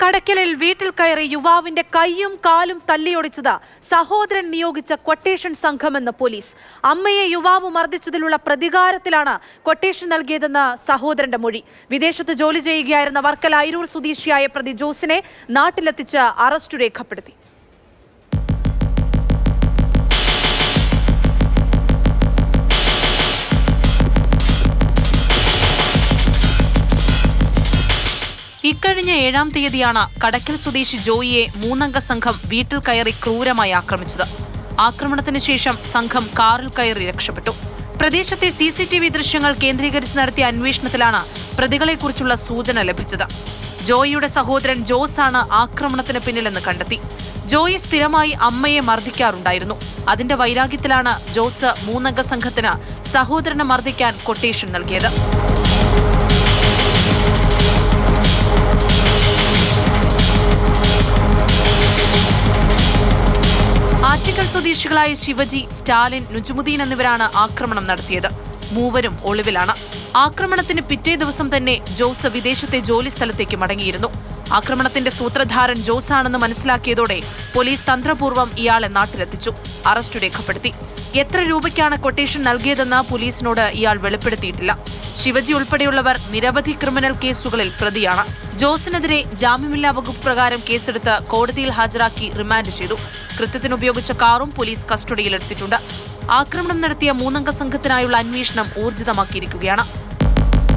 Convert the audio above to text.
കടയ്ക്കലിൽ വീട്ടിൽ കയറി യുവാവിന്റെ കൈയും കാലും തല്ലിയൊടിച്ചത് സഹോദരൻ നിയോഗിച്ച ക്വട്ടേഷൻ സംഘമെന്ന് പോലീസ്. അമ്മയെ യുവാവ് മർദ്ദിച്ചതിലുള്ള പ്രതികാരത്തിലാണ് ക്വട്ടേഷൻ നൽകിയതെന്ന് സഹോദരന്റെ മൊഴി. വിദേശത്ത് ജോലി ചെയ്യുകയായിരുന്ന വർക്കല അയിരൂർ സ്വദേശിയായ പ്രതി ജോസിനെ നാട്ടിലെത്തിച്ച് അറസ്റ്റ് രേഖപ്പെടുത്തി. ഇക്കഴിഞ്ഞ 7-ാം തീയതിയാണ് കടയ്ക്കൽ സ്വദേശി ജോയിയെ 3-അംഗ സംഘം വീട്ടിൽ കയറി ക്രൂരമായി ആക്രമിച്ചത്. ആക്രമണത്തിന് ശേഷം സംഘം കാറിൽ കയറി രക്ഷപ്പെട്ടു. പ്രദേശത്തെ CCTV ദൃശ്യങ്ങൾ കേന്ദ്രീകരിച്ച് നടത്തിയ അന്വേഷണത്തിലാണ് പ്രതികളെക്കുറിച്ചുള്ള സൂചന ലഭിച്ചത്. ജോയിയുടെ സഹോദരൻ ജോസ് ആണ് ആക്രമണത്തിന് പിന്നിലെന്ന് കണ്ടെത്തി. ജോയി സ്ഥിരമായി അമ്മയെ മർദ്ദിക്കാറുണ്ടായിരുന്നു. അതിന്റെ വൈരാഗ്യത്തിലാണ് ജോസ് 3-അംഗ സംഘത്തിന് സഹോദരനെ മർദ്ദിക്കാൻ ക്വട്ടേഷൻ നൽകിയത്. ആറ്റിക്കൽ സ്വദേശികളായ ശിവജി, സ്റ്റാലിൻ, നുജുമുദ്ദീൻ എന്നിവരാണ് ആക്രമണം നടത്തിയത്. മൂവരും ഒളിവിലാണ്. ആക്രമണത്തിന് പിറ്റേ ദിവസം തന്നെ ജോസ് വിദേശത്തെ ജോലി സ്ഥലത്തേക്ക് മടങ്ങിയിരുന്നു. ആക്രമണത്തിന്റെ സൂത്രധാരൻ ജോസ് ആണെന്ന് മനസ്സിലാക്കിയതോടെ പോലീസ് തന്ത്രപൂർവ്വം ഇയാളെ നാട്ടിലെത്തിച്ചു. അറസ്റ്റ് രേഖപ്പെടുത്തി. എത്ര രൂപയ്ക്കാണ് ക്വട്ടേഷൻ നൽകിയതെന്ന് പോലീസിനോട് ഇയാൾ വെളിപ്പെടുത്തിയിട്ടില്ല. ശിവജി ഉൾപ്പെടെയുള്ളവർ നിരവധി ക്രിമിനൽ കേസുകളിൽ പ്രതിയാണ്. ജോസിനെതിരെ ജാമ്യമില്ലാ വകുപ്പ് പ്രകാരം കേസെടുത്ത് കോടതിയിൽ ഹാജരാക്കി റിമാൻഡ് ചെയ്തു. കൃത്യത്തിനുപയോഗിച്ച കാറും പോലീസ് കസ്റ്റഡിയിലെടുത്തിട്ടുണ്ട്. ആക്രമണം നടത്തിയ 3-അംഗ സംഘത്തിനായുള്ള അന്വേഷണം ഊർജിതമാക്കിയിരിക്കുകയാണ്.